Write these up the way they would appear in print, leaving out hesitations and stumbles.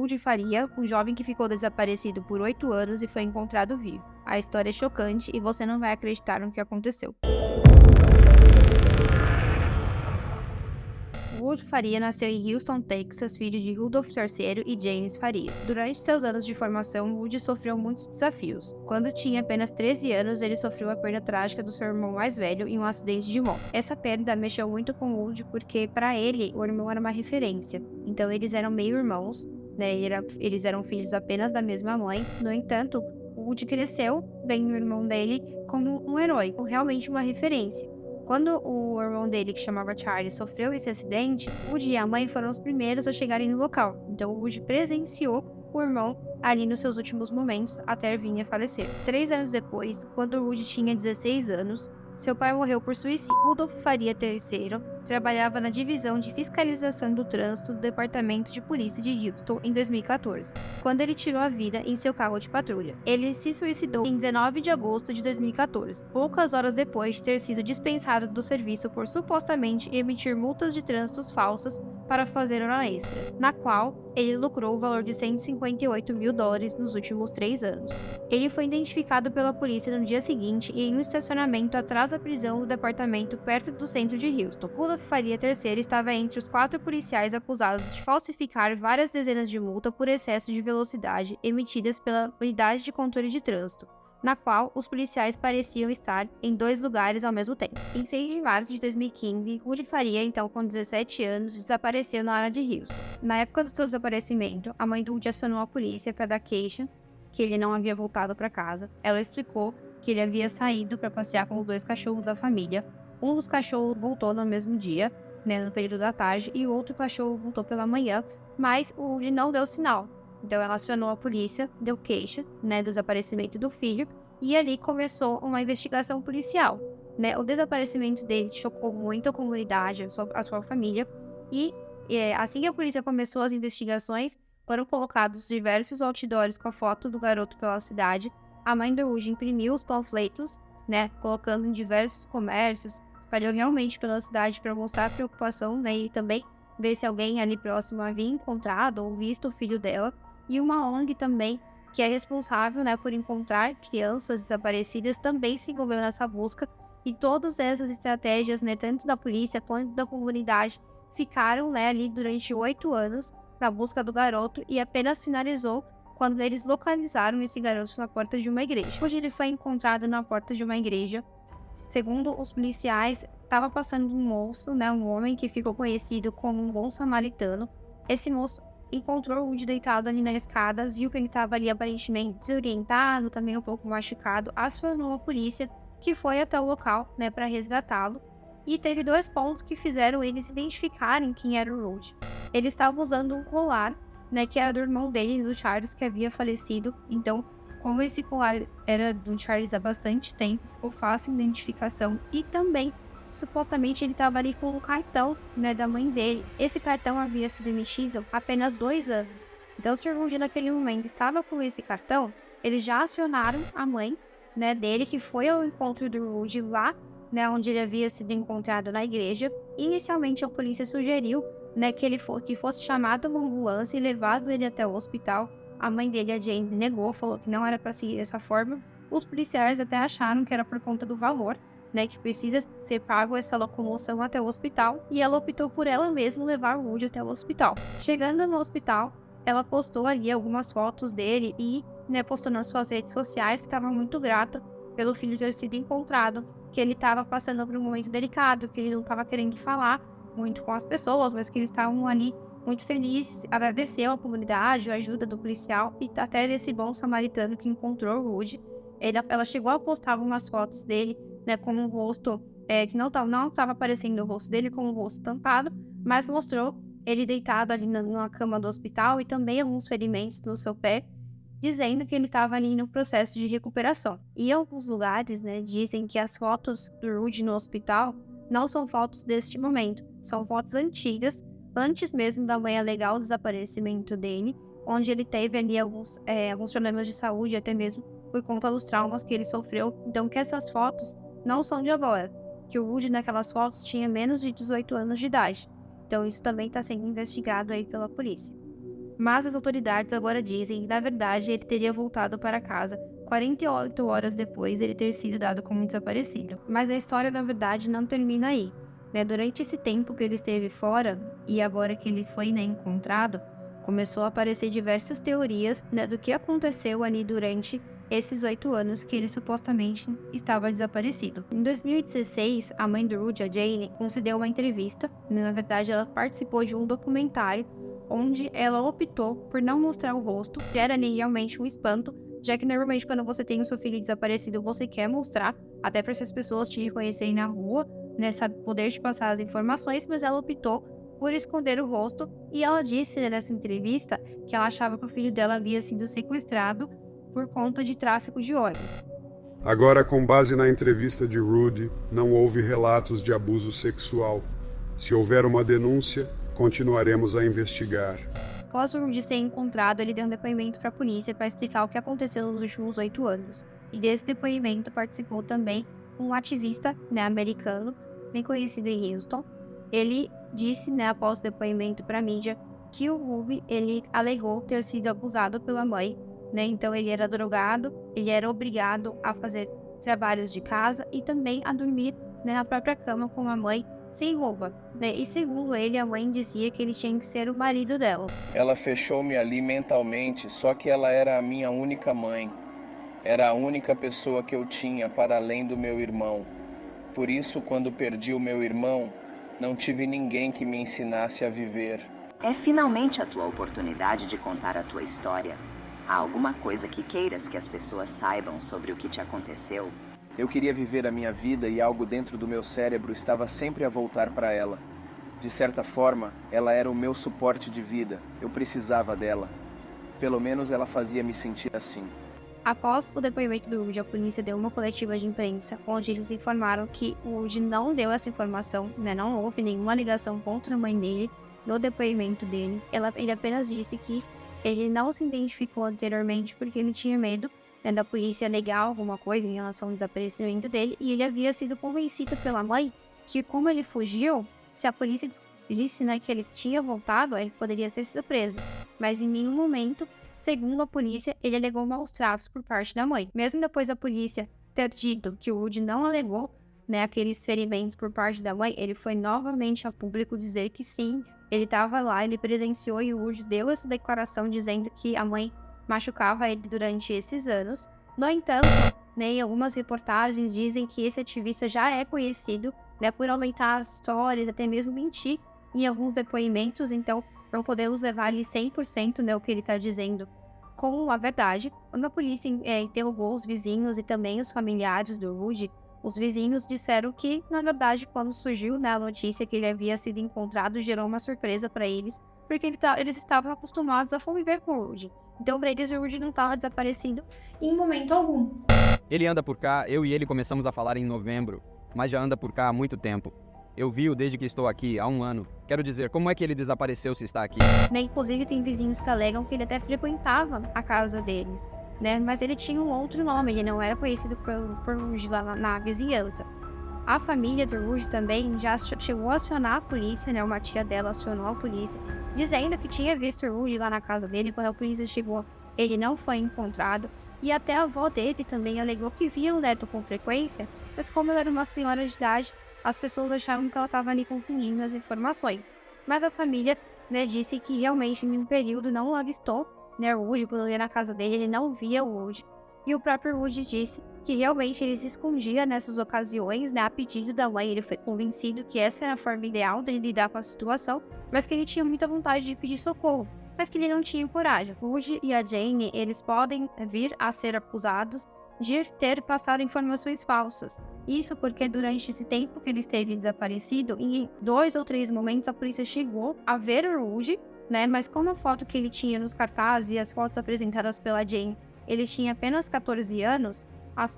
Woody Faria, um jovem que ficou desaparecido por 8 anos e foi encontrado vivo. A história é chocante e você não vai acreditar no que aconteceu. Woody Faria nasceu em Houston, Texas, filho de Rudolph III e Janice Faria. Durante seus anos de formação, Woody sofreu muitos desafios. Quando tinha apenas 13 anos, ele sofreu a perda trágica do seu irmão mais velho em um acidente de moto. Essa perda mexeu muito com Woody porque, para ele, o irmão era uma referência. Então, eles eram meio-irmãos, né? Eles eram filhos apenas da mesma mãe. No entanto, Woody cresceu vendo o irmão dele como um herói, como realmente uma referência. Quando o irmão dele, que chamava Charlie, sofreu esse acidente, Woody e a mãe foram os primeiros a chegarem no local. Então, Woody presenciou o irmão ali nos seus últimos momentos, até vir a falecer. 3 anos depois, quando Woody tinha 16 anos, seu pai morreu por suicídio. Rudolph Faria III trabalhava na divisão de fiscalização do trânsito do Departamento de Polícia de Houston em 2014, quando ele tirou a vida em seu carro de patrulha. Ele se suicidou em 19 de agosto de 2014, poucas horas depois de ter sido dispensado do serviço por supostamente emitir multas de trânsito falsas para fazer hora extra, na qual ele lucrou o valor de $158 mil nos últimos 3 anos. Ele foi identificado pela polícia no dia seguinte em um estacionamento atrás da prisão do departamento perto do centro de Houston. Rudolph Faria III estava entre os 4 policiais acusados de falsificar várias dezenas de multas por excesso de velocidade emitidas pela Unidade de Controle de Trânsito, na qual os policiais pareciam estar em 2 lugares ao mesmo tempo. Em 6 de março de 2015, Woody Faria, então com 17 anos, desapareceu na área de Houston. Na época do seu desaparecimento, a mãe do Woody acionou a polícia para dar queixa que ele não havia voltado para casa. Ela explicou que ele havia saído para passear com os 2 cachorros da família. Um dos cachorros voltou no mesmo dia, no período da tarde, e o outro cachorro voltou pela manhã, mas o Woody não deu sinal. Então ela acionou a polícia, deu queixa, do desaparecimento do filho, e ali começou uma investigação policial. O desaparecimento dele chocou muito a comunidade, a sua família, e assim que a polícia começou as investigações, foram colocados diversos outdoors com a foto do garoto pela cidade. A mãe do Woody imprimiu os panfletos, colocando em diversos comércios, espalhou realmente pela cidade para mostrar a preocupação, e também ver se alguém ali próximo havia encontrado ou visto o filho dela. E uma ONG também, que é responsável, por encontrar crianças desaparecidas, também se envolveu nessa busca. E todas essas estratégias, tanto da polícia quanto da comunidade, ficaram ali durante 8 anos na busca do garoto e apenas finalizou quando eles localizaram esse garoto na porta de uma igreja. Hoje ele foi encontrado na porta de uma igreja. Segundo os policiais, estava passando um moço, um homem que ficou conhecido como um bom samaritano. Esse moço encontrou o Woody deitado ali na escada, viu que ele estava ali aparentemente desorientado, também um pouco machucado, acionou a polícia, que foi até o local, para resgatá-lo. E teve 2 pontos que fizeram eles identificarem quem era o Woody. Ele estava usando um colar, que era do irmão dele, do Charles, que havia falecido. Então, como esse colar era do Charles há bastante tempo, ficou fácil a identificação. E também, supostamente, ele estava ali com o cartão, da mãe dele. Esse cartão havia sido emitido há apenas 2 anos. Então, se o Woody naquele momento estava com esse cartão, eles já acionaram a mãe, dele, que foi ao encontro do Woody lá, onde ele havia sido encontrado na igreja. Inicialmente, a polícia sugeriu, que fosse chamado uma ambulância e levado ele até o hospital. A mãe dele, a Jane, negou, falou que não era para seguir dessa forma. Os policiais até acharam que era por conta do valor, que precisa ser pago essa locomoção até o hospital, e ela optou por ela mesma levar o Woody até o hospital. Chegando no hospital, ela postou ali algumas fotos dele e, postou nas suas redes sociais que estava muito grata pelo filho ter sido encontrado, que ele estava passando por um momento delicado, que ele não estava querendo falar muito com as pessoas, mas que eles estavam ali muito felizes. Agradeceu à comunidade, a ajuda do policial e até desse bom samaritano que encontrou o Woody. Ela chegou a postar algumas fotos dele, com um rosto que não estava aparecendo o rosto dele, com o rosto tampado, mas mostrou ele deitado ali na cama do hospital e também alguns ferimentos no seu pé, dizendo que ele estava ali no processo de recuperação. E alguns lugares, dizem que as fotos do Woody no hospital não são fotos deste momento, são fotos antigas, antes mesmo da mãe alegar o desaparecimento dele, onde ele teve ali alguns problemas de saúde, até mesmo por conta dos traumas que ele sofreu. Então, que essas fotos não são de agora, que o Woody naquelas fotos tinha menos de 18 anos de idade. Então, isso também está sendo investigado aí pela polícia. Mas as autoridades agora dizem que, na verdade, ele teria voltado para casa 48 horas depois de ele ter sido dado como desaparecido. Mas a história, na verdade, não termina aí, né? Durante esse tempo que ele esteve fora, e agora que ele foi, né, encontrado, começou a aparecer diversas teorias, né, do que aconteceu ali durante esses 8 anos que ele supostamente estava desaparecido. Em 2016, a mãe do Rudy, a Jane, concedeu uma entrevista. Na verdade, ela participou de um documentário onde ela optou por não mostrar o rosto, que era ali realmente um espanto, já que normalmente quando você tem o seu filho desaparecido, você quer mostrar, até para essas pessoas te reconhecerem na rua, né, poder te passar as informações, mas ela optou por esconder o rosto, e ela disse, né, nessa entrevista que ela achava que o filho dela havia sido sequestrado por conta de tráfico de órgãos. Agora, com base na entrevista de Rudy, não houve relatos de abuso sexual. Se houver uma denúncia, continuaremos a investigar. Após o Rudy ser encontrado, ele deu um depoimento para a polícia para explicar o que aconteceu nos últimos 8 anos. E desse depoimento participou também um ativista, né, americano, bem conhecido em Houston. Ele disse, né, após o depoimento para a mídia, que o Rudy, ele alegou ter sido abusado pela mãe, né? Então ele era drogado, ele era obrigado a fazer trabalhos de casa e também a dormir, né, na própria cama com a mãe, sem roupa, né? E segundo ele, a mãe dizia que ele tinha que ser o marido dela. Ela fechou-me ali mentalmente, só que ela era a minha única mãe. Era a única pessoa que eu tinha para além do meu irmão. Por isso, quando perdi o meu irmão, não tive ninguém que me ensinasse a viver. É finalmente a tua oportunidade de contar a tua história. Há alguma coisa que queiras que as pessoas saibam sobre o que te aconteceu? Eu queria viver a minha vida e algo dentro do meu cérebro estava sempre a voltar para ela. De certa forma, ela era o meu suporte de vida. Eu precisava dela. Pelo menos ela fazia me sentir assim. Após o depoimento do Rudy, a polícia deu uma coletiva de imprensa, onde eles informaram que o Rudy não deu essa informação, né? Não houve nenhuma ligação contra a mãe dele no depoimento dele. Ele apenas disse que ele não se identificou anteriormente porque ele tinha medo, né, da polícia negar alguma coisa em relação ao desaparecimento dele, e ele havia sido convencido pela mãe que, como ele fugiu, se a polícia descobrisse, né, que ele tinha voltado, ele poderia ter sido preso. Mas em nenhum momento, segundo a polícia, ele alegou maus tratos por parte da mãe. Mesmo depois da polícia ter dito que o Rudy não alegou, né, aqueles ferimentos por parte da mãe, ele foi novamente a público dizer que sim, ele estava lá, ele presenciou, e o Rudy deu essa declaração dizendo que a mãe machucava ele durante esses anos. No entanto, né, em algumas reportagens dizem que esse ativista já é conhecido, né, por aumentar as histórias, até mesmo mentir em alguns depoimentos, então não podemos levar ali 100%, né, o que ele está dizendo como a verdade. Quando a polícia interrogou os vizinhos e também os familiares do Rudy, os vizinhos disseram que, na verdade, quando surgiu, né, a notícia que ele havia sido encontrado, gerou uma surpresa para eles, porque eles estavam acostumados a conviver com o Rudy. Então, para eles, o Rudy não estava desaparecido em momento algum. Ele anda por cá, eu e ele começamos a falar em novembro, mas já anda por cá há muito tempo. Eu vi-o desde que estou aqui, há 1 ano. Quero dizer, como é que ele desapareceu se está aqui? Né, inclusive, tem vizinhos que alegam que ele até frequentava a casa deles, né? Mas ele tinha um outro nome, ele não era conhecido por Rudy lá na vizinhança. A família do Rudy também já chegou a acionar a polícia, né? Uma tia dela acionou a polícia, dizendo que tinha visto o Rudy lá na casa dele. Quando a polícia chegou, ele não foi encontrado. E até a avó dele também alegou que via o neto com frequência, mas como ela era uma senhora de idade, as pessoas acharam que ela estava ali confundindo as informações. Mas a família, né, disse que realmente em um período não avistou, né, o Rudy. Quando ia na casa dele, ele não via o Rudy. E o próprio Rudy disse que realmente ele se escondia nessas ocasiões, né, a pedido da mãe. Ele foi convencido que essa era a forma ideal de lidar com a situação, mas que ele tinha muita vontade de pedir socorro, mas que ele não tinha coragem. O Rudy e a Jane, eles podem vir a ser acusados de ter passado informações falsas. Isso porque durante esse tempo que ele esteve desaparecido, em 2 ou 3 momentos a polícia chegou a ver o Rudy, né, mas como a foto que ele tinha nos cartazes e as fotos apresentadas pela Jane, ele tinha apenas 14 anos,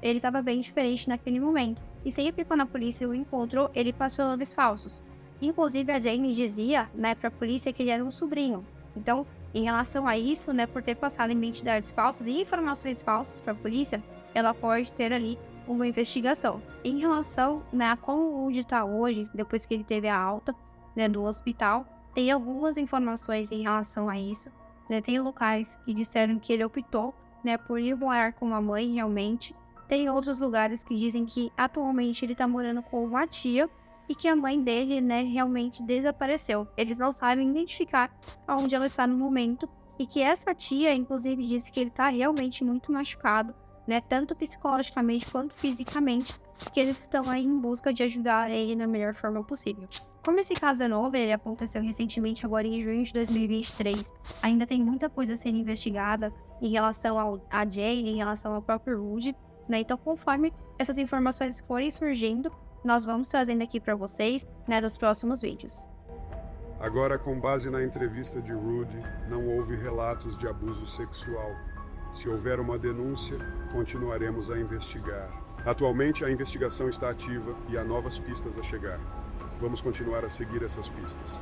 ele estava bem diferente naquele momento. E sempre quando a polícia o encontrou, ele passou nomes falsos. Inclusive a Jane dizia, né, para a polícia que ele era um sobrinho. Então, em relação a isso, né, por ter passado identidades falsas e informações falsas para a polícia, ela pode ter ali uma investigação. Em relação, né, a como o Rudy está hoje, depois que ele teve a alta, né, do hospital, tem algumas informações em relação a isso. né? Tem locais que disseram que ele optou, né, por ir morar com a mãe realmente. Tem outros lugares que dizem que atualmente ele tá morando com uma tia e que a mãe dele, né, realmente desapareceu. Eles não sabem identificar onde ela está no momento e que essa tia, inclusive, disse que ele tá realmente muito machucado, né, tanto psicologicamente quanto fisicamente, que eles estão aí em busca de ajudar ele na melhor forma possível. Como esse caso é novo, ele aconteceu recentemente, agora em junho de 2023, ainda tem muita coisa a ser investigada em relação a Jane, em relação ao próprio Rudy, né? Então, conforme essas informações forem surgindo, nós vamos trazendo aqui para vocês, né, nos próximos vídeos. Agora, com base na entrevista de Rudy, não houve relatos de abuso sexual. Se houver uma denúncia, continuaremos a investigar. Atualmente, a investigação está ativa e há novas pistas a chegar. Vamos continuar a seguir essas pistas.